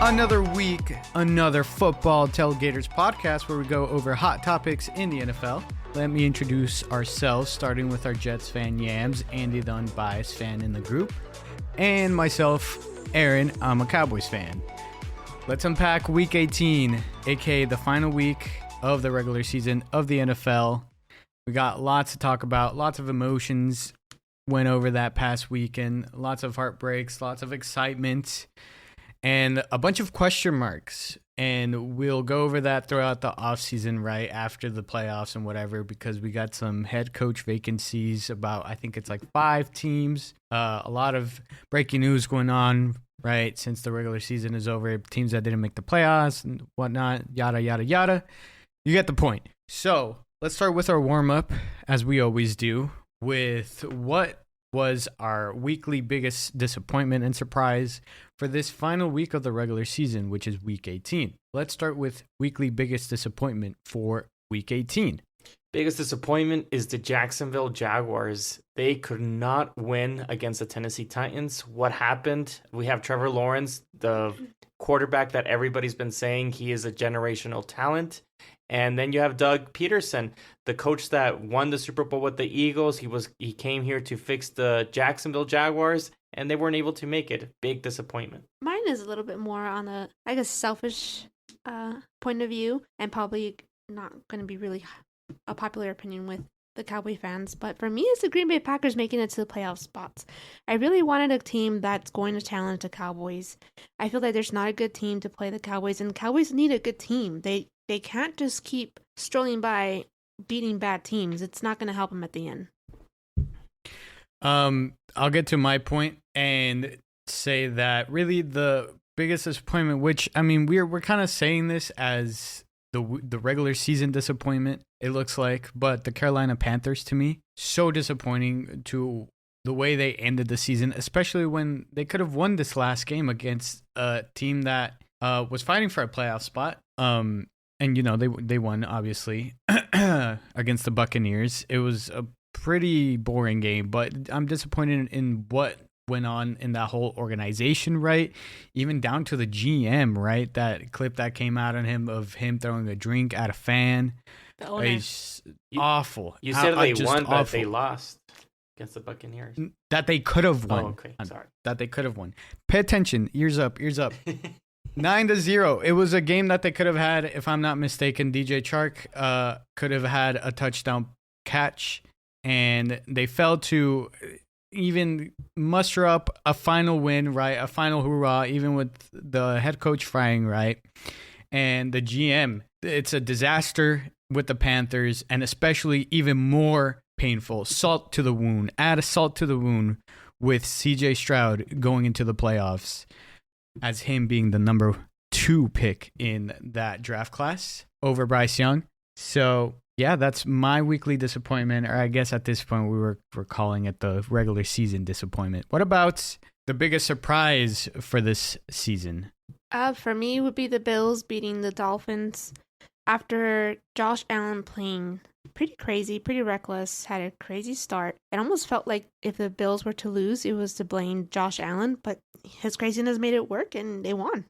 Another week, another Football Tailgaters podcast where we go over hot topics in the NFL. Let me introduce ourselves, starting with our Jets fan Yams, Andy the unbiased fan in the group, and myself, Aaron, I'm a Cowboys fan. Let's unpack Week 18, aka the final week of the regular season of the NFL. We got lots to talk about, lots of emotions went over that past weekend, lots of heartbreaks, lots of excitement, and a bunch of question marks. And we'll go over that throughout the offseason, right after the playoffs and whatever, because we got some head coach vacancies about, I think it's like 5 teams. A lot of breaking news going on, right, since the regular season is over. Teams that didn't make the playoffs and whatnot, yada, yada, yada. You get the point. So let's start with our warm-up, as we always do, with what was our weekly biggest disappointment and surprise for this final week of the regular season, which is Week 18. Let's start with weekly biggest disappointment for Week 18. Biggest disappointment is the Jacksonville Jaguars. They could not win against the Tennessee Titans. What happened? We have Trevor Lawrence, the quarterback that everybody's been saying he is a generational talent. And then you have Doug Peterson, the coach that won the Super Bowl with the Eagles. He came here to fix the Jacksonville Jaguars, and they weren't able to make it. Big disappointment. Mine is a little bit more on the, I guess, selfish point of view, and probably not going to be really a popular opinion with the Cowboy fans. But for me, it's the Green Bay Packers making it to the playoff spots. I really wanted a team that's going to challenge the Cowboys. I feel like there's not a good team to play the Cowboys, and Cowboys need a good team. They can't just keep strolling by beating bad teams. It's not going to help them at the end. I'll get to my point and say that really the biggest disappointment, which, I mean, we're kind of saying this as the regular season disappointment, it looks like, but the Carolina Panthers, to me, so disappointing to the way they ended the season, especially when they could have won this last game against a team that was fighting for a playoff spot. And, you know, they won, obviously, against the Buccaneers. It was a pretty boring game, but I'm disappointed in what went on in that whole organization, right? Even down to the GM, right? That clip that came out on him of him throwing a drink at a fan. It's awful. You said they won, awful. But they lost against the Buccaneers. That they could have won. Oh, okay. Sorry. That they could have won. Pay attention. Ears up. 9-0. It was a game that they could have had, if I'm not mistaken. DJ Chark could have had a touchdown catch, and they failed to even muster up a final win, right? A final hurrah, even with the head coach firing, right? And the GM, it's a disaster with the Panthers, and especially even more painful. Salt to the wound. Add a salt to the wound with CJ Stroud going into the playoffs, as him being the number 2 pick in that draft class over Bryce Young. So, yeah, that's my weekly disappointment, or I guess at this point we're calling it the regular season disappointment. What about the biggest surprise for this season? For me, it would be the Bills beating the Dolphins after Josh Allen playing pretty crazy, pretty reckless, had a crazy start. It almost felt like if the Bills were to lose, it was to blame Josh Allen, but his craziness made it work, and they won.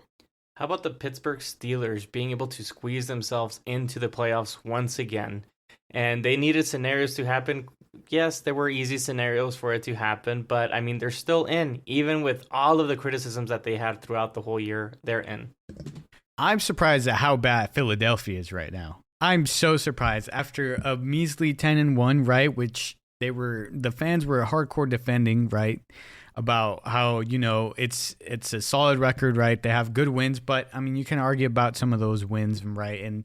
How about the Pittsburgh Steelers being able to squeeze themselves into the playoffs once again? And they needed scenarios to happen. Yes, there were easy scenarios for it to happen, but I mean, they're still in. Even with all of the criticisms that they had throughout the whole year, they're in. I'm surprised at how bad Philadelphia is right now. I'm so surprised after a measly 10-1, right? Which the fans were hardcore defending, right? About how, you know, it's a solid record, right? They have good wins, but I mean, you can argue about some of those wins, right? And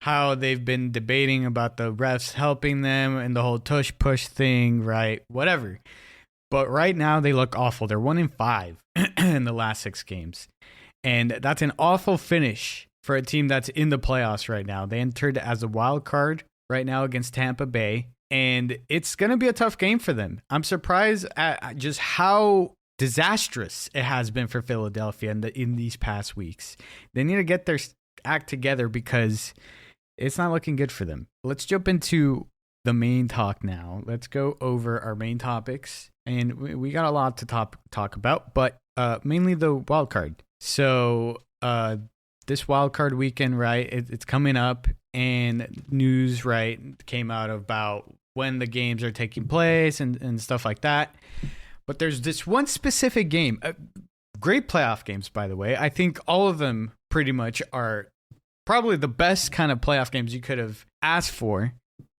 how they've been debating about the refs helping them and the whole tush push thing, right? Whatever. But right now they look awful. They're 1-5 in the last 6 games. And that's an awful finish for a team that's in the playoffs right now. They entered as a wild card right now against Tampa Bay. And it's going to be a tough game for them. I'm surprised at just how disastrous it has been for Philadelphia in these past weeks. They need to get their act together because it's not looking good for them. Let's jump into the main talk now. Let's go over our main topics. And we got a lot to talk about, but mainly the wild card. So this wild card weekend, right? It's coming up, and news, right, came out about when the games are taking place and stuff like that. But there's this one specific game, great playoff games, by the way. I think all of them pretty much are probably the best kind of playoff games you could have asked for,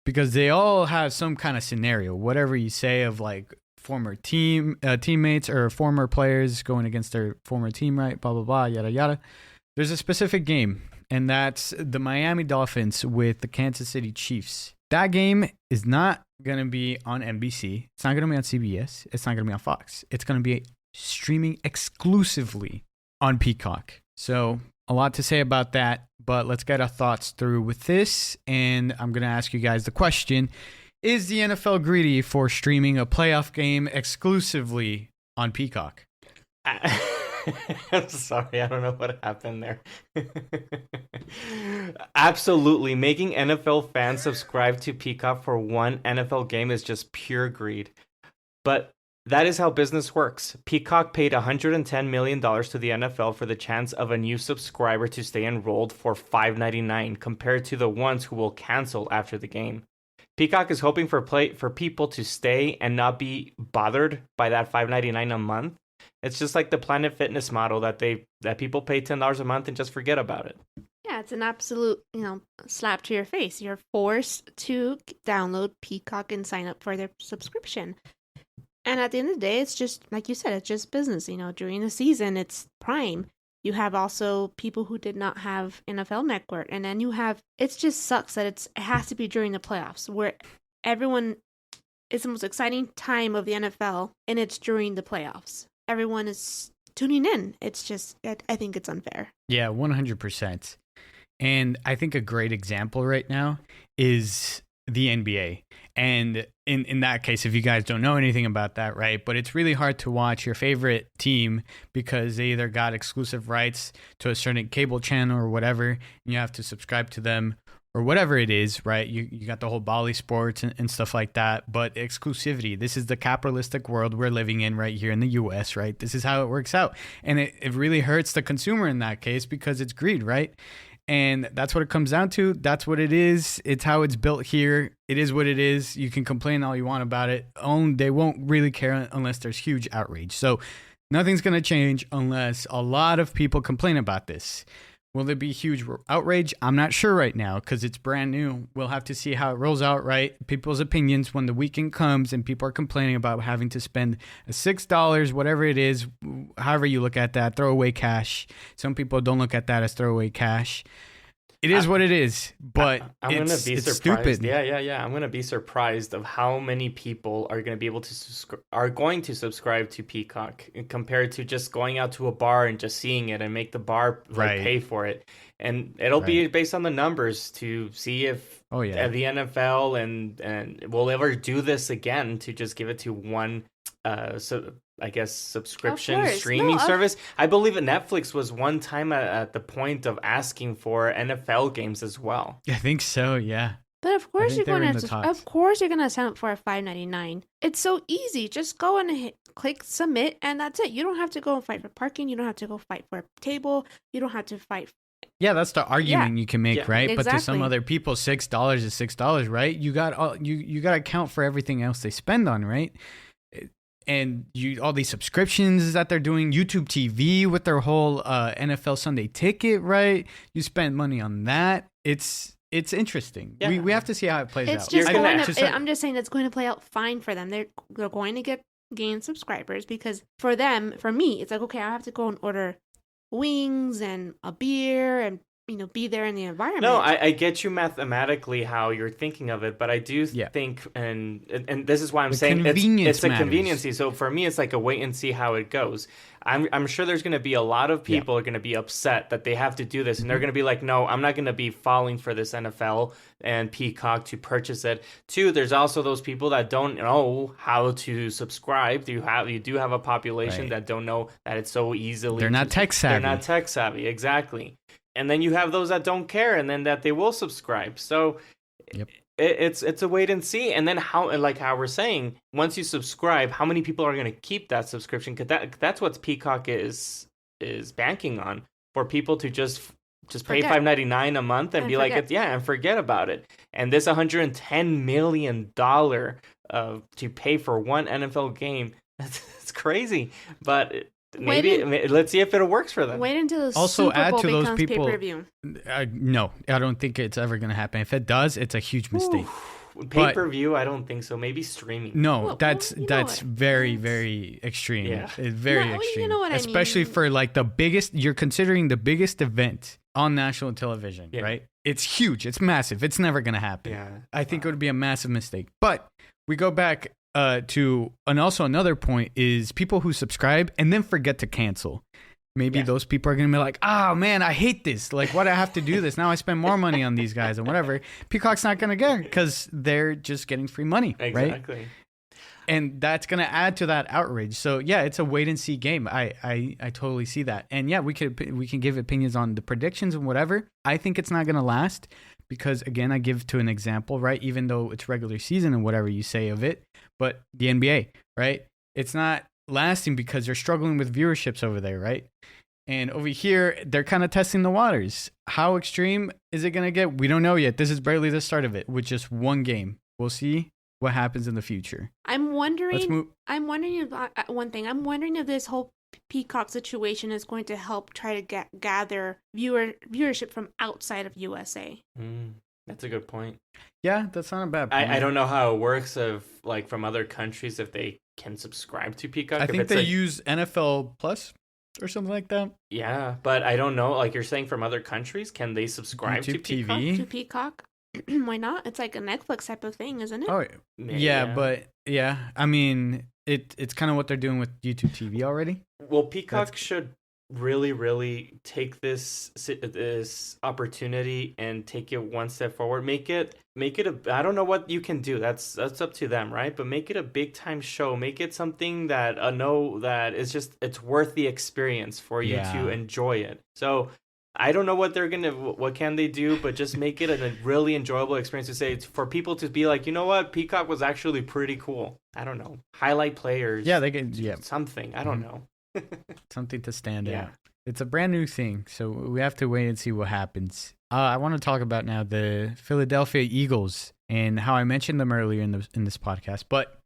because they all have some kind of scenario, whatever you say, of like former teammates or former players going against their former team, right? Blah, blah, blah, yada, yada. There's a specific game, and that's the Miami Dolphins with the Kansas City Chiefs. That game is not going to be on NBC. It's not going to be on CBS. It's not going to be on Fox. It's going to be streaming exclusively on Peacock. So a lot to say about that, but let's get our thoughts through with this. And I'm going to ask you guys the question: is the NFL greedy for streaming a playoff game exclusively on Peacock? I'm sorry, I don't know what happened there. Absolutely. Making NFL fans subscribe to Peacock for one NFL game is just pure greed. But that is how business works. Peacock paid $110 million to the NFL for the chance of a new subscriber to stay enrolled for $5.99 compared to the ones who will cancel after the game. Peacock is hoping for people to stay and not be bothered by that $5.99 a month. It's just like the Planet Fitness model that people pay $10 a month and just forget about it. Yeah, it's an absolute, slap to your face. You're forced to download Peacock and sign up for their subscription. And at the end of the day, it's just, like you said, it's just business. During the season, it's prime. You have also people who did not have NFL Network. And then it just sucks that it has to be during the playoffs where it's the most exciting time of the NFL, and it's during the playoffs. Everyone is tuning in. It's just, I think it's unfair. Yeah, 100%. And I think a great example right now is the NBA. And in that case, if you guys don't know anything about that, right? But it's really hard to watch your favorite team because they either got exclusive rights to a certain cable channel or whatever, and you have to subscribe to them or whatever it is, right? You got the whole Bally Sports and stuff like that. But exclusivity, this is the capitalistic world we're living in right here in the U.S., right? This is how it works out. And it really hurts the consumer in that case because it's greed, right? And that's what it comes down to. That's what it is. It's how it's built here. It is what it is. You can complain all you want about it. They won't really care unless there's huge outrage. So nothing's going to change unless a lot of people complain about this. Will there be huge outrage? I'm not sure right now because it's brand new. We'll have to see how it rolls out, right? People's opinions when the weekend comes and people are complaining about having to spend $6, whatever it is, however you look at that, throwaway cash. Some people don't look at that as throwaway cash. It is what it is, but I'm going to be surprised. Stupid. Yeah. I'm going to be surprised of how many people are going to be able to subscribe to Peacock compared to just going out to a bar and just seeing it and make the bar pay for it. And it'll be based on the numbers to see if the NFL and will ever do this again to just give it to one subscription streaming service. I believe that Netflix was one time at the point of asking for NFL games as well. I think so, yeah. But of course you're going to sign up for a $5.99. It's so easy. Just go and click submit, and that's it. You don't have to go and fight for parking. You don't have to go fight for a table. You don't have to fight. Yeah, that's the argument you can make, right? Exactly. But to some other people, $6 is $6, right? You got to account for everything else they spend on, right? And all these subscriptions that they're doing, YouTube TV with their whole NFL Sunday Ticket, right? You spend money on that. It's interesting. Yeah. We have to see how it plays out. I'm just saying it's going to play out fine for them. They're going to gain subscribers because for me, it's like, okay, I have to go and order wings and a beer and be there in the environment. No, I get you mathematically how you're thinking of it, but I do think, and this is why I'm saying it's a conveniency. So for me, it's like a wait and see how it goes. I'm sure there's going to be a lot of people are going to be upset that they have to do this, and they're going to be like, no, I'm not going to be falling for this NFL and Peacock to purchase it. Two, there's also those people that don't know how to subscribe. You do have a population that don't know that it's so easily. They're not tech savvy. They're not tech savvy, exactly. And then you have those that don't care, and then that they will subscribe. So it's a wait and see. And then how we're saying, once you subscribe, how many people are going to keep that subscription? Because that's what Peacock is banking on, for people to just pay Forget. $5.99 a month and be like, and forget about it. And this $110 million to pay for one NFL game, it's crazy. But let's see if it works for them. Wait until the Also, Super add Bowl to those becomes people. pay-per-view. No, I don't think it's ever going to happen. If it does, it's a huge mistake. Pay-per-view, I don't think so. Maybe streaming. No, Well, that's you know very, very extreme. Yeah. It's very No, extreme. you know what I Especially mean. for like the biggest, you're considering the biggest event on national television, Yeah. right? It's huge. It's massive. It's never going to happen. Yeah. I think it would be a massive mistake. But we go back to, and also another point is people who subscribe and then forget to cancel. Maybe those people are going to be like, oh man, I hate this. Like, why do I have to do this? Now I spend more money on these guys and whatever. Peacock's not going to get because they're just getting free money, right? Exactly. And that's going to add to that outrage. So yeah, it's a wait and see game. I totally see that. And yeah, we can give opinions on the predictions and whatever. I think it's not going to last because again, I give to an example, right? Even though it's regular season and whatever you say of it, but the NBA, right? It's not lasting because they're struggling with viewerships over there, right? And over here, they're kind of testing the waters. How extreme is it going to get? We don't know yet. This is barely the start of it with just one game. We'll see what happens in the future. I'm wondering. Let's move. About one thing. I'm wondering if this whole Peacock situation is going to help try to gather viewership from outside of USA. That's a good point. Yeah, that's not a bad point. I don't know how it works from other countries if they can subscribe to Peacock. I think they use NFL Plus or something like that. Yeah, but I don't know. Like you're saying, from other countries, can they subscribe to YouTube Peacock? TV? To Peacock? Why not? It's like a Netflix type of thing, isn't it? Oh, yeah, but yeah, I mean, it's kind of what they're doing with YouTube TV already. Well, Peacock should really, really take this opportunity and take it one step forward. Make it I don't know what you can do. That's up to them, right? But make it a big time show. Make it something that that is just it's worth the experience for you to enjoy it. So I don't know what can they do, but just make it a really enjoyable experience to say for people to be like, you know what, Peacock was actually pretty cool. I don't know, highlight players. Yeah, they can. Yeah, something. I don't know. Something to stand out. It's a brand new thing, so we have to wait and see what happens. I want to talk about now the Philadelphia Eagles and how I mentioned them earlier in this podcast, but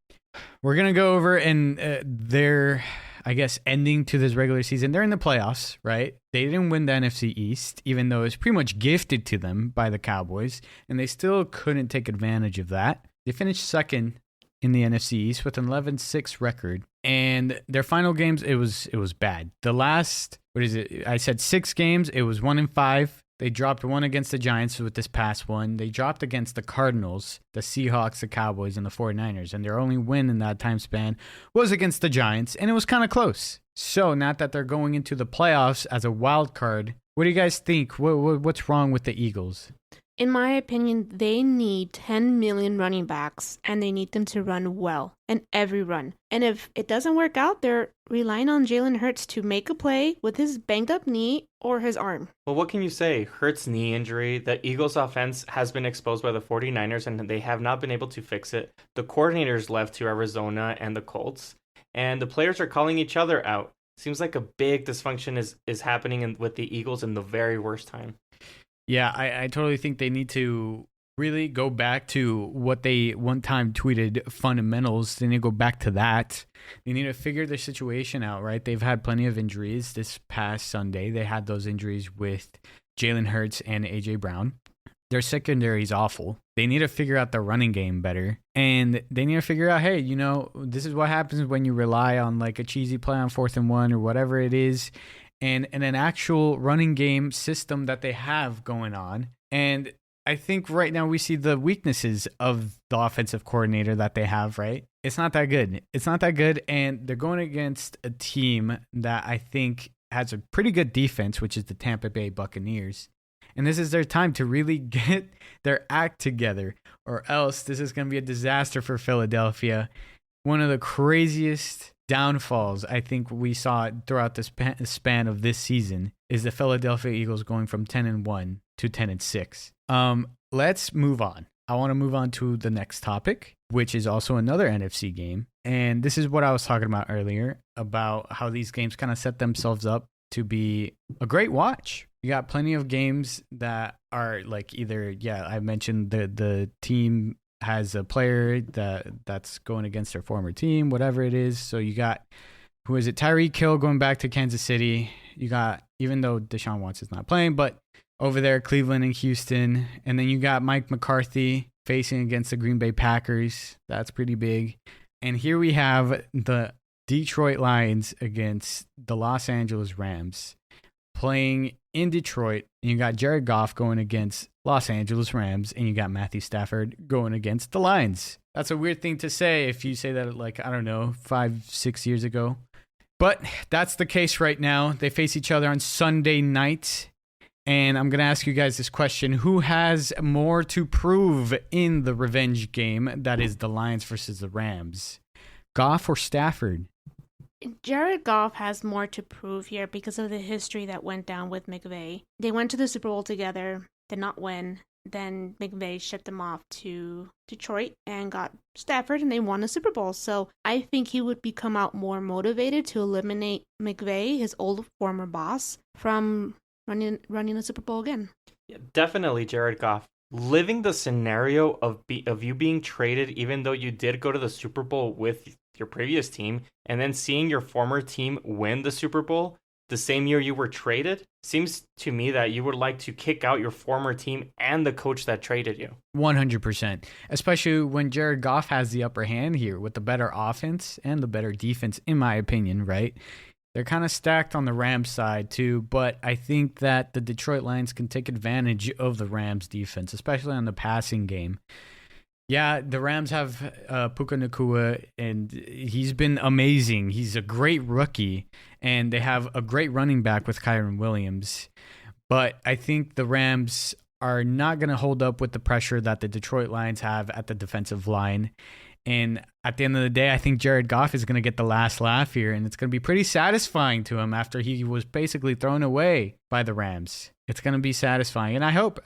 we're gonna go over and their, I guess, ending to this regular season. They're in the playoffs, right? They didn't win the NFC East, even though it was pretty much gifted to them by the Cowboys, and they still couldn't take advantage of that. They finished second in the NFC East with an 11-6 record. And their final games, it was bad. The last, I said 6 games, it was 1-5. They dropped one against the Giants with this past one. They dropped against the Cardinals, the Seahawks, the Cowboys, and the 49ers. And their only win in that time span was against the Giants, and it was kind of close. So, not that they're going into the playoffs as a wild card. What do you guys think? What's wrong with the Eagles? In my opinion, they need 10 million running backs, and they need them to run well, and every run. And if it doesn't work out, they're relying on Jalen Hurts to make a play with his banged-up knee or his arm. Well, what can you say? Hurts' knee injury. The Eagles' offense has been exposed by the 49ers, and they have not been able to fix it. The coordinators left to Arizona and the Colts, and the players are calling each other out. Seems like a big dysfunction is happening with the Eagles in the very worst time. Yeah, I totally think they need to really go back to what they one time tweeted, fundamentals. They need to go back to that. They need to figure their situation out, right? They've had plenty of injuries this past Sunday. They had those injuries with Jalen Hurts and A.J. Brown. Their secondary is awful. They need to figure out the running game better. And they need to figure out, hey, this is what happens when you rely on like a cheesy play on 4th and 1 or whatever it is. And an actual running game system that they have going on. And I think right now we see the weaknesses of the offensive coordinator that they have, right? It's not that good. And they're going against a team that I think has a pretty good defense, which is the Tampa Bay Buccaneers. And this is their time to really get their act together, or else this is going to be a disaster for Philadelphia. One of the craziest downfalls I think we saw throughout the span of this season is the Philadelphia Eagles going from 10-1 to 10-6. Let's move on. I want to move on to the next topic, which is also another NFC game. And this is what I was talking about earlier, about how these games kind of set themselves up to be a great watch. You got plenty of games that are like either, I mentioned the team has a player that's going against their former team, whatever it is. So you got, who is it? Tyreek Hill going back to Kansas City. You got, even though Deshaun Watson's not playing, but over there, Cleveland and Houston. And then you got Mike McCarthy facing against the Green Bay Packers. That's pretty big. And here we have the Detroit Lions against the Los Angeles Rams playing in Detroit. And you got Jared Goff going against Los Angeles Rams, and you got Matthew Stafford going against the Lions. That's a weird thing to say if you say that, like, I don't know, 5-6 years ago. But that's the case right now. They face each other on Sunday night. And I'm going to ask you guys this question. Who has more to prove in the revenge game? That is the Lions versus the Rams. Goff or Stafford? Jared Goff has more to prove here because of the history that went down with McVay. They went to the Super Bowl together, did not win. Then McVay shipped them off to Detroit and got Stafford, and they won the Super Bowl. So I think he would become out more motivated to eliminate McVay, his old former boss, from running the Super Bowl again. Yeah, definitely Jared Goff. Living the scenario of you being traded, even though you did go to the Super Bowl with your previous team, and then seeing your former team win the Super Bowl the same year you were traded, seems to me that you would like to kick out your former team and the coach that traded you. 100%. Especially when Jared Goff has the upper hand here with the better offense and the better defense, in my opinion, right? They're kind of stacked on the Rams side too, but I think that the Detroit Lions can take advantage of the Rams defense, especially on the passing game. Yeah, the Rams have Puka Nacua, and he's been amazing. He's a great rookie, and they have a great running back with Kyren Williams. But I think the Rams are not going to hold up with the pressure that the Detroit Lions have at the defensive line. And at the end of the day, I think Jared Goff is going to get the last laugh here, and it's going to be pretty satisfying to him after he was basically thrown away by the Rams. It's going to be satisfying. And I hope,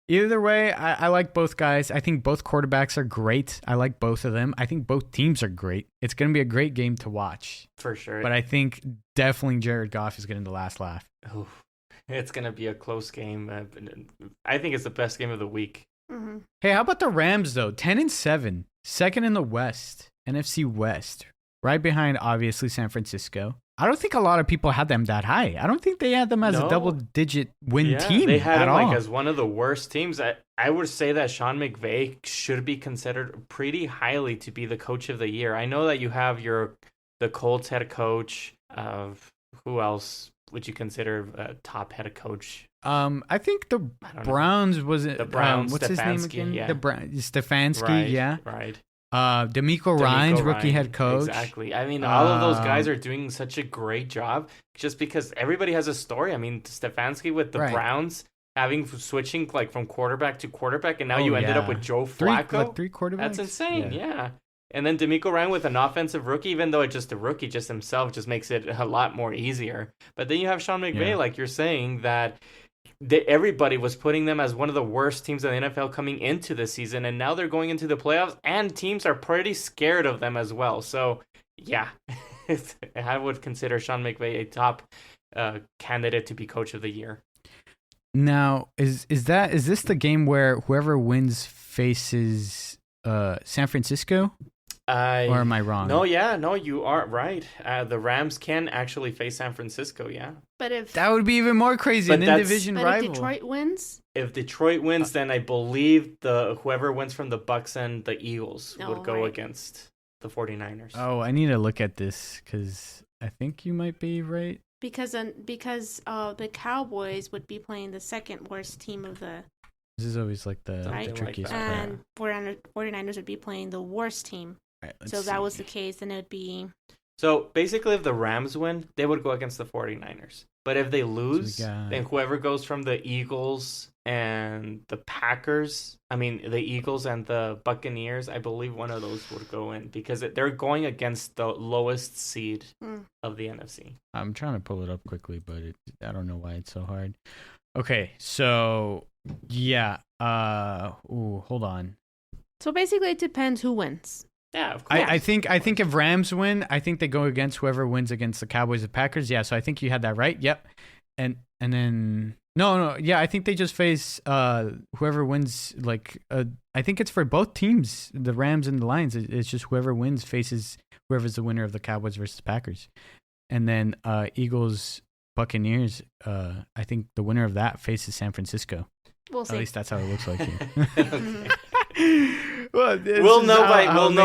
either way, I like both guys. I think both quarterbacks are great. I like both of them. I think both teams are great. It's going to be a great game to watch. For sure. But I think definitely Jared Goff is getting the last laugh. Oof. It's going to be a close game. I think it's the best game of the week. Mm-hmm. Hey, how about the Rams, though? 10-7, second in the West, NFC West, right behind, obviously, San Francisco. I don't think a lot of people had them that high. I don't think they had them as a double-digit win team they had at them all. as one of the worst teams. I would say that Sean McVay should be considered pretty highly to be the coach of the year. I know that you have the Colts head coach. Who else would you consider a top head coach? I think the Browns the Browns. What's his name again? Yeah. Stefanski. Yeah. Right. D'Amico Ryan's rookie head coach. Exactly. All of those guys are doing such a great job just because everybody has a story. Stefanski with the Browns switching like from quarterback to quarterback, and now you ended up with Joe Flacco. Three quarterbacks. That's insane. Yeah. And then D'Amico Ryan with an offensive rookie, even though it's just a rookie, just himself, just makes it a lot more easier. But then you have Sean McVay, like you're saying, that everybody was putting them as one of the worst teams in the NFL coming into the season, and now they're going into the playoffs, and teams are pretty scared of them as well. So, yeah, I would consider Sean McVay a top candidate to be coach of the year. Now, is this the game where whoever wins faces San Francisco? Or am I wrong? No, you are right. The Rams can actually face San Francisco, yeah. But if that would be even more crazy, an in-division rival. If Detroit wins? If Detroit wins, then I believe whoever wins from the Bucs and the Eagles would go against the 49ers. Oh, I need to look at this because I think you might be right. Because the Cowboys would be playing the second worst team of the... This is always like the trickiest part. And 49ers would be playing the worst team. Right, so if that was the case, then it would be... So basically, if the Rams win, they would go against the 49ers. But if they lose, then whoever goes from the Eagles and the Packers, the Eagles and the Buccaneers, I believe one of those would go in because they're going against the lowest seed of the NFC. I'm trying to pull it up quickly, but I don't know why it's so hard. Okay, so yeah. Hold on. So basically, it depends who wins. Yeah, of course. I think if Rams win, I think they go against whoever wins against the Cowboys and Packers. Yeah, so I think you had that right. Yep. And then no, yeah, I think they just face whoever wins. Like I think it's for both teams, the Rams and the Lions. It's just whoever wins faces whoever's the winner of the Cowboys versus Packers, and then Eagles Buccaneers. I think the winner of that faces San Francisco. We'll see. At least that's how it looks like here. Well, we'll know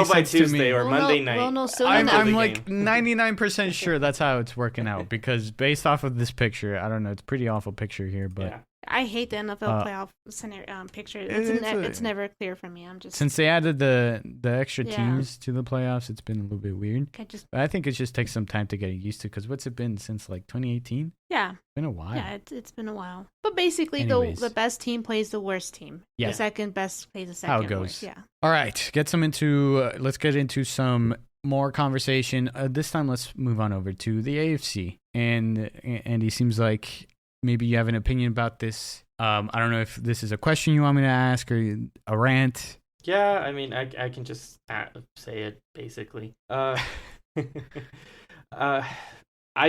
by Tuesday or Monday night. We'll know soon I'm enough. like 99% sure that's how it's working out because based off of this picture, I don't know, it's a pretty awful picture here, but Yeah. I hate the NFL playoff scenario, picture. It's never clear for me. I'm just since they added the extra Yeah. teams to the playoffs, it's been a little bit weird. But I think it just takes some time to get used to because what's it been since like 2018? yeah, It's been a while. yeah, it's been a while. But basically, Anyways. the best team plays the worst team. Yeah. The second best plays the second How it goes. worst. Yeah. All right, let's get into some more conversation. This time, let's move on over to the AFC. And Andy, seems like maybe you have an opinion about this. I don't know if this is a question you want me to ask or a rant. Yeah, I mean, I can just say it basically. I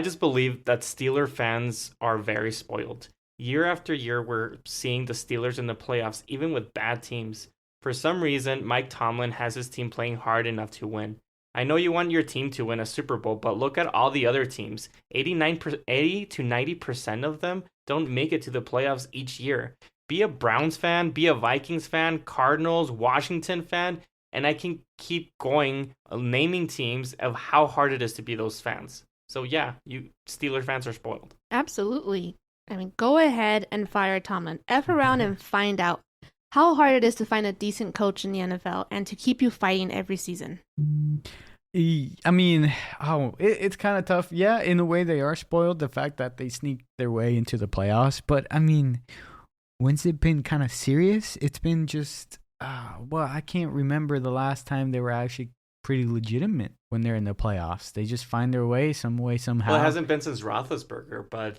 just believe that Steeler fans are very spoiled. Year after year, we're seeing the Steelers in the playoffs, even with bad teams. For some reason, Mike Tomlin has his team playing hard enough to win. I know you want your team to win a Super Bowl, but look at all the other teams. 80 to 90% of them don't make it to the playoffs each year. Be a Browns fan, be a Vikings fan, Cardinals, Washington fan, and I can keep going naming teams of how hard it is to be those fans. So yeah, you Steeler fans are spoiled. Absolutely. I mean, go ahead and fire Tomlin. F around and find out how hard it is to find a decent coach in the NFL and to keep you fighting every season. I mean, it's kind of tough. Yeah, in a way, they are spoiled. The fact that they sneaked their way into the playoffs. But, I mean, when's it been kind of serious? It's been just, I can't remember the last time they were actually pretty legitimate when they're in the playoffs. They just find their way some way, somehow. Well, it hasn't been since Roethlisberger, but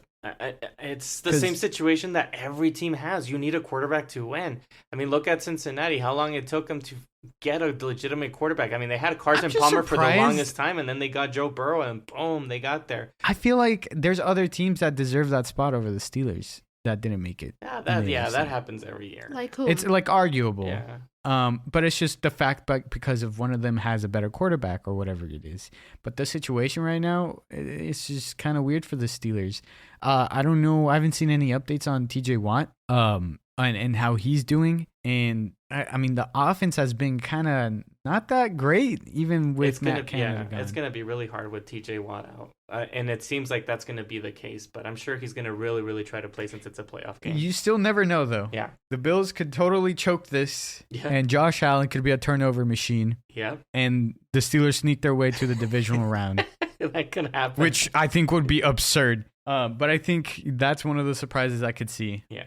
it's the same situation that every team has. You need a quarterback to win. I mean, look at Cincinnati, how long it took them to get a legitimate quarterback. I mean, they had Carson Palmer for the longest time, and then they got Joe Burrow, and boom, they got there. I feel like there's other teams that deserve that spot over the Steelers that didn't make it. Yeah, that happens every year. Like who? It's like arguable. Yeah. But it's just the fact because of one of them has a better quarterback or whatever it is. But the situation right now, it's just kind of weird for the Steelers. I don't know. I haven't seen any updates on TJ Watt and how he's doing. And I mean, the offense has been kind of not that great, even with Matt Canada gone. It's going to be really hard with TJ Watt out. And it seems like that's going to be the case. But I'm sure he's going to really, really try to play since it's a playoff game. You still never know, though. Yeah. The Bills could totally choke this. Yeah. And Josh Allen could be a turnover machine. Yeah. And the Steelers sneak their way to the divisional round. That could happen. Which I think would be absurd. But I think that's one of the surprises I could see. Yeah.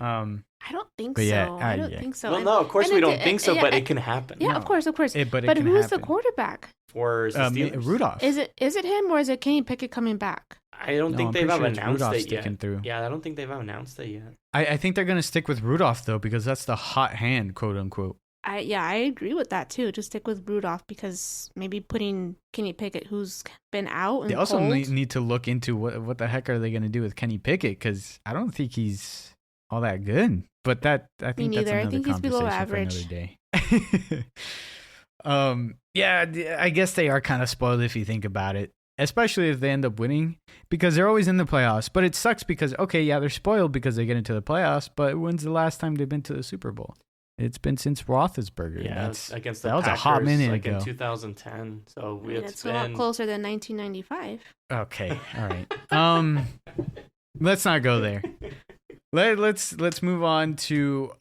I don't think But so. yeah, I don't think so. Well, no, of course we don't think so, but it can happen. Yeah, No. of course. But But who's the quarterback? For the Steelers. Rudolph. Is it him or is it Kenny Pickett coming back? I don't think I'm they've pretty sure it's announced Rudolph it yet. sticking through. Yeah, I don't think they've announced it yet. I think they're going to stick with Rudolph, though, because that's the hot hand, quote unquote. I agree with that too. Just stick with Rudolph because maybe putting Kenny Pickett, who's been out and They also cold. need to look into what the heck are they going to do with Kenny Pickett, because I don't think he's all that good. But I think that's another I think he's below conversation for average. another day. Yeah, I guess they are kind of spoiled if you think about it, especially if they end up winning, because they're always in the playoffs. But it sucks because, okay, yeah, they're spoiled because they get into the playoffs, but when's the last time they've been to the Super Bowl? It's been since Roethlisberger. Yeah, against the that was Packers, a hot minute like ago. in 2010. So It's a lot closer than 1995. Okay, all right. Let's not go there. Let's move on to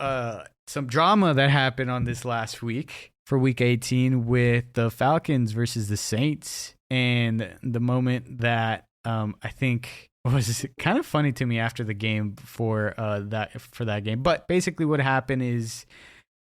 some drama that happened on this last week for Week 18 with the Falcons versus the Saints, and the moment that I think was kind of funny to me after the game for that game. But basically, what happened is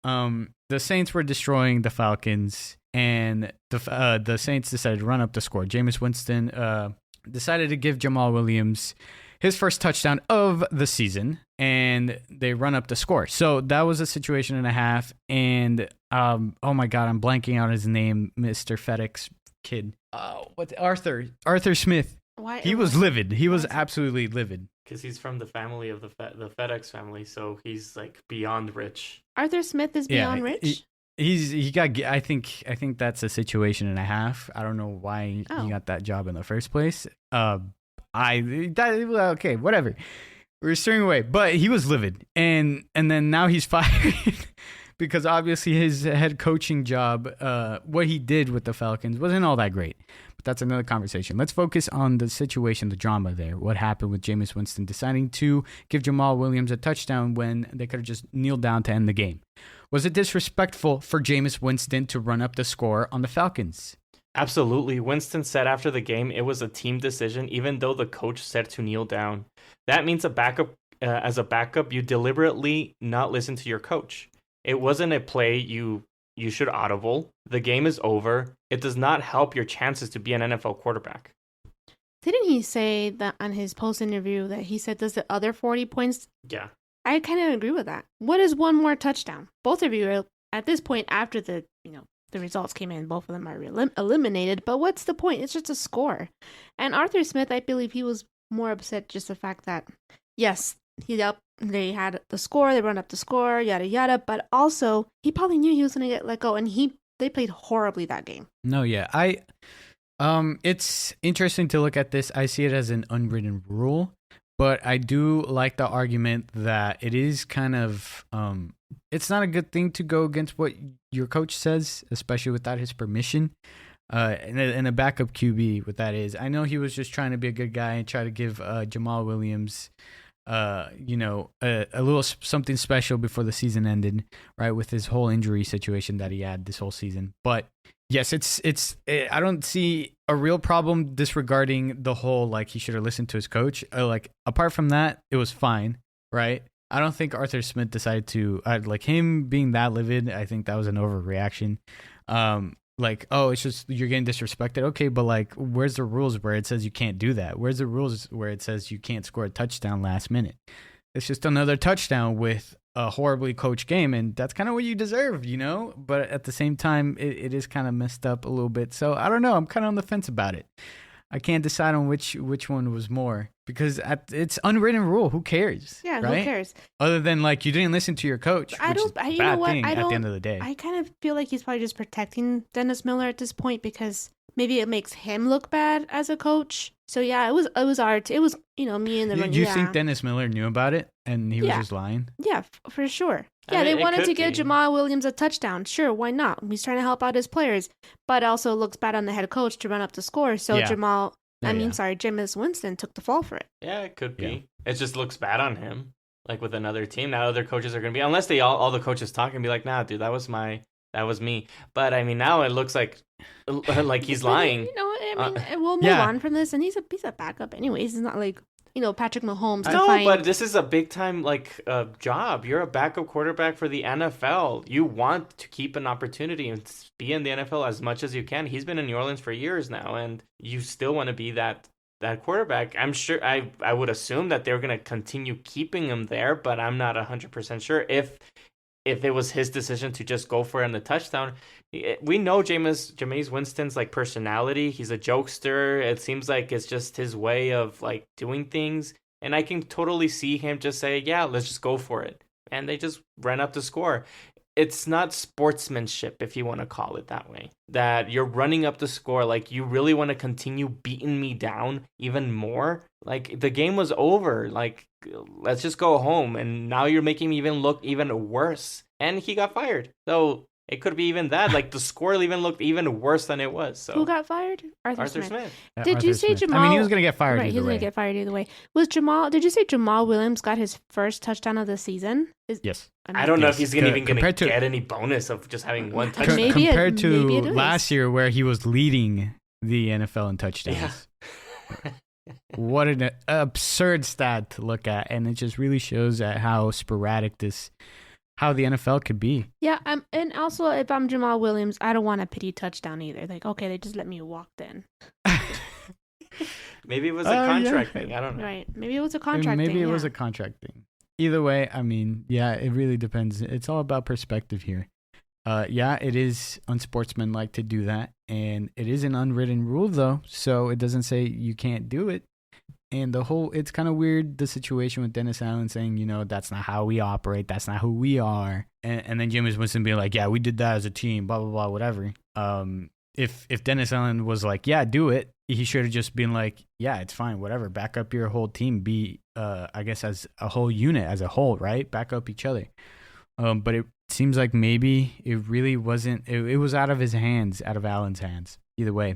the Saints were destroying the Falcons, and the Saints decided to run up the score. Jameis Winston decided to give Jamal Williams his first touchdown of the season, and they run up the score. So that was a situation and a half. And oh my God, I'm blanking out his name, Mr. FedEx kid. What's Arthur Smith. Why? He was livid. He was absolutely livid. Because he's from the family of the FedEx family, so he's like beyond rich. Arthur Smith is beyond rich. He got. I think that's a situation and a half. I don't know why he got that job in the first place. Okay, whatever. We're steering away, but he was livid, and then now he's fired because obviously his head coaching job, what he did with the Falcons, wasn't all that great. But that's another conversation. Let's focus on the situation, the drama there. What happened with Jameis Winston deciding to give Jamal Williams a touchdown when they could have just kneeled down to end the game? Was it disrespectful for Jameis Winston to run up the score on the Falcons? Absolutely. Winston said after the game it was a team decision, even though the coach said to kneel down. That means as a backup, you deliberately not listen to your coach. It wasn't a play you should audible. The game is over. It does not help your chances to be an NFL quarterback. Didn't he say that on his post interview that he said does the other 40 points? Yeah. I kind of agree with that. What is one more touchdown? Both of you are at this point after the results came in, both of them are eliminated, but what's the point? It's just a score. And Arthur Smith, I believe he was more upset just the fact that, yes, they had the score, they run up the score, yada yada, but also he probably knew he was going to get let go, and they played horribly that game. No, yeah. It's interesting to look at this. I see it as an unwritten rule, but I do like the argument that it is kind of it's not a good thing to go against what your coach says, especially without his permission. And a backup QB, what that is. I know he was just trying to be a good guy and try to give Jamal Williams, a little something special before the season ended, right? With his whole injury situation that he had this whole season. But yes, I don't see a real problem disregarding the whole, like, he should have listened to his coach. Like, apart from that, it was fine, right? I don't think Arthur Smith decided to, like, him being that livid. I think that was an overreaction. Like, oh, it's just you're getting disrespected. Okay, but like, where's the rules where it says you can't do that? Where's the rules where it says you can't score a touchdown last minute? It's just another touchdown with a horribly coached game, and that's kind of what you deserve, But at the same time, it is kind of messed up a little bit. So I don't know. I'm kind of on the fence about it. I can't decide on which one was more because it's unwritten rule. Who cares? Yeah, right? Who cares? Other than like you didn't listen to your coach. At the end of the day. I kind of feel like he's probably just protecting Dennis Miller at this point because maybe it makes him look bad as a coach. So yeah, it was art. It was me in the run. You think Dennis Miller knew about it and he was just lying? Yeah, for sure. Yeah, they wanted to give Jamal Williams a touchdown. Sure, why not? He's trying to help out his players, but also looks bad on the head coach to run up the score. So Jameis Winston took the fall for it. Yeah, it could be. Yeah. It just looks bad on him. Like with another team, now other coaches are going to be, unless they all the coaches talk and be like, nah, dude, that was me. But I mean, now it looks like he's lying. We'll move on from this, and he's a backup anyways. It's not like Patrick Mahomes. But this is a big time job. You're a backup quarterback for the NFL. You want to keep an opportunity and be in the NFL as much as you can. He's been in New Orleans for years now, and you still want to be that quarterback. I'm sure. I would assume that they're going to continue keeping him there, but I'm not 100% sure if it was his decision to just go for it on the touchdown. We know Jameis Winston's like personality. He's a jokester. It seems like it's just his way of like doing things. And I can totally see him just say, yeah, let's just go for it. And they just ran up the score. It's not sportsmanship, if you want to call it that way. That you're running up the score. Like, you really want to continue beating me down even more? Like, the game was over. Like, let's just go home. And now you're making me look even worse. And he got fired. So it could be even that. Like, the score even looked even worse than it was. So who got fired? Arthur Smith. Yeah, Did you say Smith. Jamal? I mean, he was going to get fired either way. He was going to get fired either way. Did you say Jamal Williams got his first touchdown of the season? Yes. I don't know if he's even going to get any bonus of just having one touchdown. Compared to last year where he was leading the NFL in touchdowns. Yeah. What an absurd stat to look at. And it just really shows at how sporadic how the NFL could be. Yeah, and also if I'm Jamal Williams, I don't want a pity touchdown either. Like, okay, they just let me walk then. Maybe it was a contract thing. I don't know. Right. Maybe it was a contract thing. Maybe it was a contract thing. Either way, I mean, yeah, it really depends. It's all about perspective here. Yeah, it is unsportsmanlike to do that. And it is an unwritten rule, though. So it doesn't say you can't do it. And it's kind of weird, the situation with Dennis Allen saying, you know, that's not how we operate. That's not who we are. And then Jameis Winston being like, yeah, we did that as a team, blah, blah, blah, whatever. If Dennis Allen was like, yeah, do it, he should have just been like, yeah, it's fine, whatever. Back up your whole team. Be, I guess, as a whole unit, as a whole, right? Back up each other. But it seems like maybe it really wasn't. It was out of his hands, out of Allen's hands. Either way,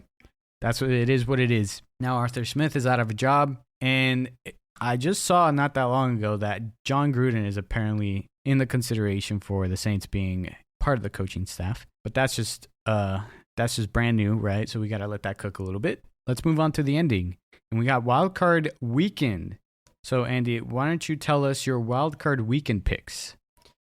that's what it is. What it is. Now Arthur Smith is out of a job. And I just saw not that long ago that John Gruden is apparently in the consideration for the Saints being part of the coaching staff. But that's just brand new, right? So we got to let that cook a little bit. Let's move on to the ending. And we got Wild Card Weekend. So, Andy, why don't you tell us your Wild Card Weekend picks?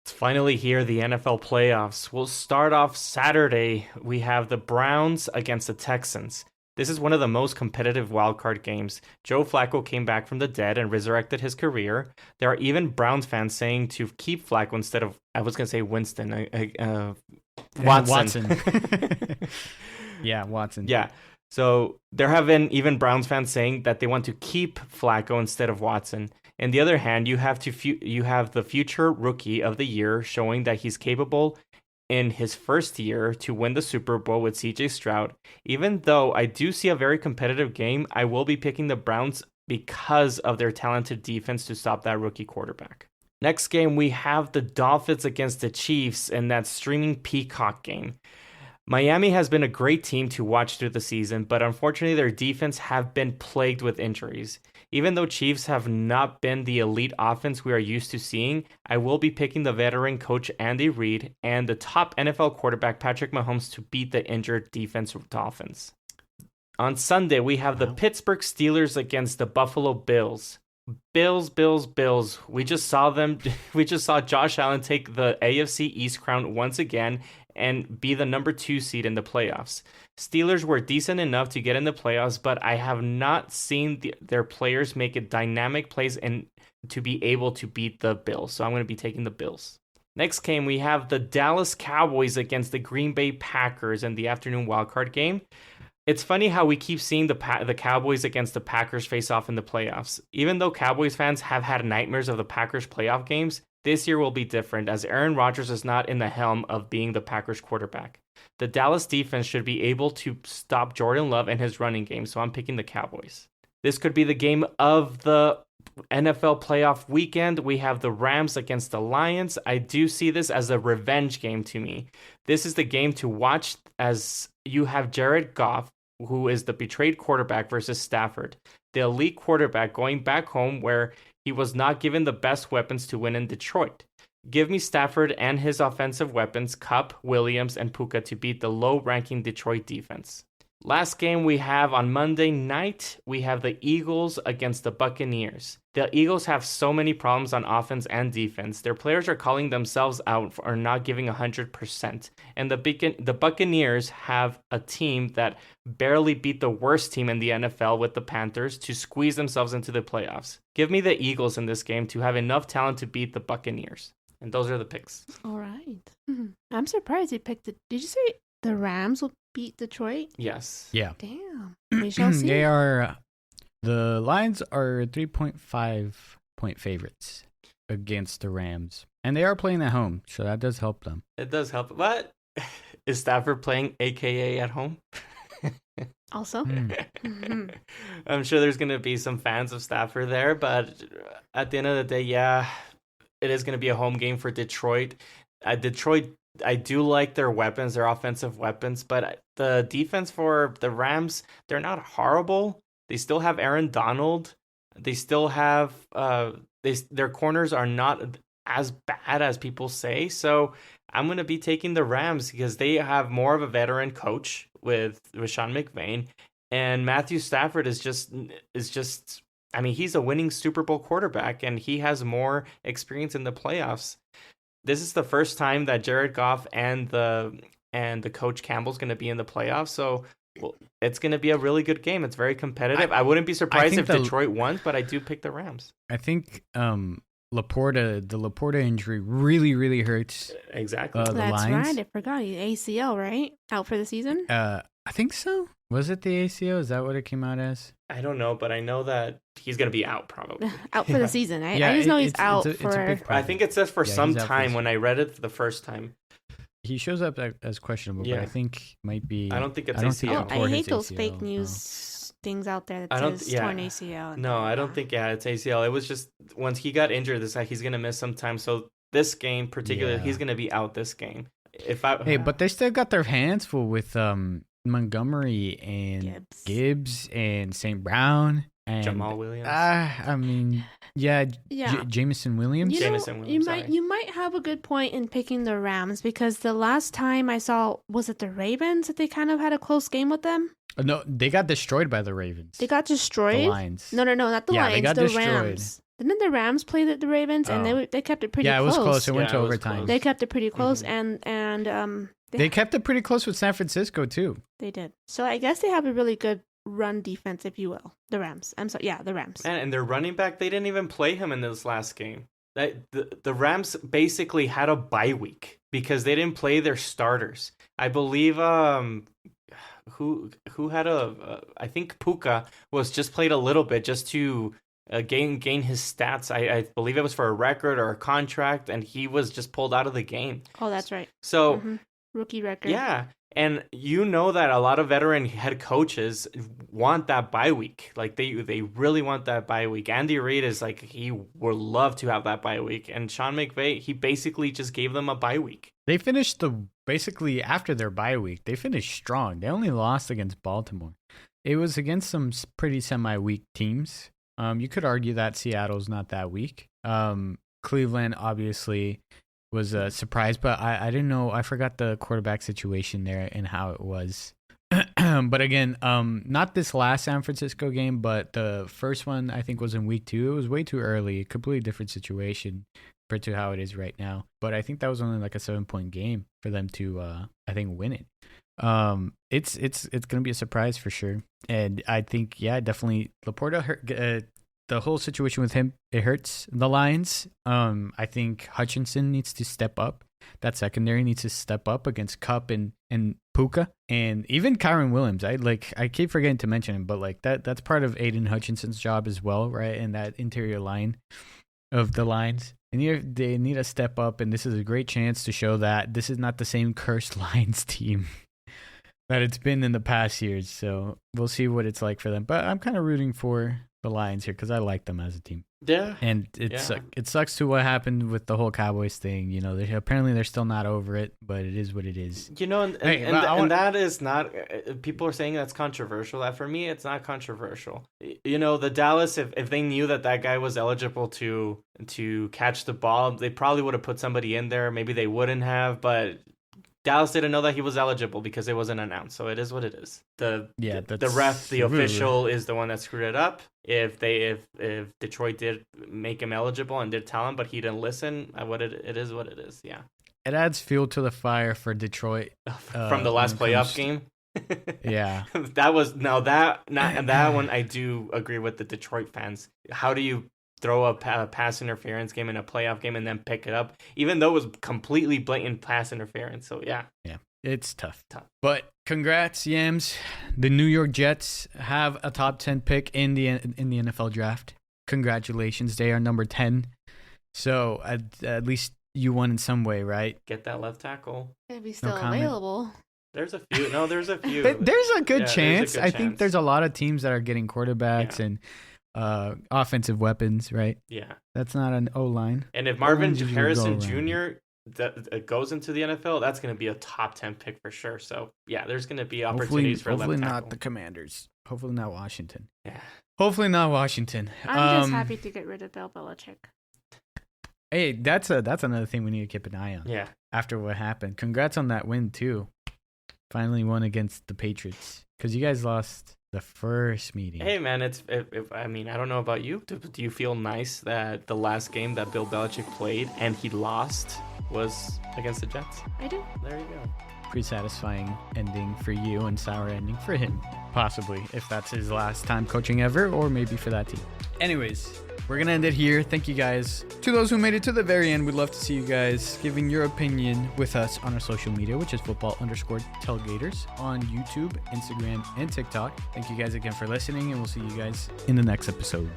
It's finally here, the NFL playoffs. We'll start off Saturday. We have the Browns against the Texans. This is one of the most competitive wildcard games. Joe Flacco came back from the dead and resurrected his career. There are even Browns fans saying to keep Flacco instead of, I was going to say Winston, Watson. Yeah, Watson. Yeah. So there have been even Browns fans saying that they want to keep Flacco instead of Watson. On the other hand, you have the future rookie of the year showing that he's capable in his first year to win the Super Bowl with CJ Stroud. Even though I do see a very competitive game, I will be picking the Browns because of their talented defense to stop that rookie quarterback. Next game, we have the Dolphins against the Chiefs in that streaming Peacock game. Miami has been a great team to watch through the season, but unfortunately their defense have been plagued with injuries. Even though Chiefs have not been the elite offense we are used to seeing, I will be picking the veteran coach Andy Reid and the top NFL quarterback Patrick Mahomes to beat the injured defensive Dolphins. On Sunday, we have the Pittsburgh Steelers against the Buffalo Bills. Bills. We just saw Josh Allen take the AFC East crown once again and be the number 2 seed in the playoffs. Steelers were decent enough to get in the playoffs, but I have not seen their players make it dynamic plays and to be able to beat the Bills. So I'm going to be taking the Bills. Next game, we have the Dallas Cowboys against the Green Bay Packers in the afternoon wildcard game. It's funny how we keep seeing the Cowboys against the Packers face off in the playoffs. Even though Cowboys fans have had nightmares of the Packers playoff games, this year will be different as Aaron Rodgers is not in the helm of being the Packers quarterback. The Dallas defense should be able to stop Jordan Love and his running game, so I'm picking the Cowboys. This could be the game of the NFL playoff weekend. We have the Rams against the Lions. I do see this as a revenge game to me. This is the game to watch as you have Jared Goff, who is the betrayed quarterback, versus Stafford, the elite quarterback, going back home where he was not given the best weapons to win in Detroit. Give me Stafford and his offensive weapons, Kupp, Williams, and Puka to beat the low-ranking Detroit defense. Last game we have on Monday night, we have the Eagles against the Buccaneers. The Eagles have so many problems on offense and defense. Their players are calling themselves out for not giving 100%. And the Buccaneers have a team that barely beat the worst team in the NFL with the Panthers to squeeze themselves into the playoffs. Give me the Eagles in this game to have enough talent to beat the Buccaneers. And those are the picks. All right. I'm surprised you picked it. Did you say the Rams will beat Detroit? Yes. Yeah. Damn. We shall see. They are. The Lions are 3.5 point favorites against the Rams, and they are playing at home, so that does help them. It does help. But is Stafford playing AKA at home? Also, I'm sure there's going to be some fans of Stafford there, but at the end of the day, yeah, it is going to be a home game for Detroit. Detroit, I do like their weapons, their offensive weapons, but the defense for the Rams, they're not horrible. They still have Aaron Donald. They still have their corners are not as bad as people say. So I'm going to be taking the Rams because they have more of a veteran coach with Sean McVay, and Matthew Stafford is just. I mean, he's a winning Super Bowl quarterback, and he has more experience in the playoffs. This is the first time that Jared Goff and the coach Campbell's going to be in the playoffs. So Well, it's going to be a really good game. It's very competitive. I wouldn't be surprised if Detroit won, but I do pick the Rams. I think the Laporta injury really hurts. Exactly. The That's Lions. right. I forgot. ACL, right? Out for the season? I think so. Was it the ACL? Is that what it came out as? I don't know, but I know that he's going to be out probably. Out for the season. I just know he's out for... I think it says for some time for when I read it for the first time. He shows up as questionable, but I think might be... I don't think it's ACL. I hate those fake news things out there that says torn ACL. No, I don't think, it's ACL. It was just, once he got injured, it's like he's going to miss some time. So this game particularly, he's going to be out this game. But they still got their hands full with Montgomery and Gibbs and St. Brown. And Jamal Williams. Jameson Williams. You might have a good point in picking the Rams because the last time I saw, was it the Ravens that they kind of had a close game with them? No, they got destroyed by the Ravens. They got destroyed? The Lions. No, not the Lions. They got destroyed. Rams. Didn't the Rams play the Ravens and they kept it pretty close? Yeah, it was close. It went to overtime. They kept it pretty close and they kept it pretty close with San Francisco too. They did. So I guess they have a really good run defense, if you will. The Rams. The Rams. And their running back, they didn't even play him in this last game. The Rams basically had a bye week because they didn't play their starters. I believe who had I think Puka was just played a little bit just to gain his stats. I believe it was for a record or a contract, and he was just pulled out of the game. Oh, that's right. So rookie record. Yeah. And you know that a lot of veteran head coaches want that bye week. Like they really want that bye week. Andy Reid is like, he would love to have that bye week. And Sean McVay, he basically just gave them a bye week. They finished basically after their bye week, they finished strong. They only lost against Baltimore. It was against some pretty semi-weak teams. You could argue that Seattle's not that weak. Cleveland obviously was a surprise, but I didn't know. I forgot the quarterback situation there and how it was. But again, not this last San Francisco game, but the first one I think was in week 2. It was way too early, a completely different situation compared to how it is right now. But I think that was only like a 7-point game for them to, I think, win it. It's gonna be a surprise for sure, and I think definitely Laporta hurt. The whole situation with him, it hurts the Lions. I think Hutchinson needs to step up. That secondary needs to step up against Kupp and Puka, and even Kyron Williams. I keep forgetting to mention him, but like that's part of Aiden Hutchinson's job as well, right? In that interior line of the Lions. And they need to step up, and this is a great chance to show that this is not the same cursed Lions team that it's been in the past years. So we'll see what it's like for them. But I'm kind of rooting for the Lions here because I like them as a team. Yeah. And it sucks to what happened with the whole Cowboys thing. You know, apparently they're still not over it, but it is what it is. You know, and that is not, people are saying that's controversial. That for me, it's not controversial. You know, the Dallas, if they knew that guy was eligible to catch the ball, they probably would have put somebody in there. Maybe they wouldn't have, but Dallas didn't know that he was eligible because it wasn't announced. So it is what it is. The ref, the official, is the one that screwed it up. If Detroit did make him eligible and did tell him, but he didn't listen, it is what it is. Yeah. It adds fuel to the fire for Detroit from the last playoff game. Yeah. That one I do agree with the Detroit fans. How do you throw a pass interference game in a playoff game and then pick it up, even though it was completely blatant pass interference? So yeah, it's tough. But congrats, Yams. The New York Jets have a top 10 pick in the NFL draft. Congratulations, they are number 10. So at least you won in some way, right? Get that left tackle. If he's still available. There's a few. No, there's a few. There's a good chance. I think there's a lot of teams that are getting quarterbacks and offensive weapons, right? Yeah. That's not an O-line. And if Marvin Harrison Jr. that goes into the NFL, that's going to be a top 10 pick for sure. So, yeah, there's going to be opportunities for left tackle. Hopefully not the Commanders. Hopefully not Washington. Yeah. Hopefully not Washington. I'm just happy to get rid of Bill Belichick. Hey, that's another thing we need to keep an eye on. Yeah. After what happened. Congrats on that win, too. Finally won against the Patriots. Because you guys lost the first meeting. Hey, man, I don't know about you. Do you feel nice that the last game that Bill Belichick played and he lost was against the Jets? I do. There you go. pretty satisfying ending for you and sour ending for him, possibly, if that's his last time coaching ever, or maybe for that team. Anyways, we're going to end it here. Thank you guys. To those who made it to the very end, we'd love to see you guys giving your opinion with us on our social media, which is football_tailgaters on YouTube, Instagram, and TikTok. Thank you guys again for listening, and we'll see you guys in the next episode.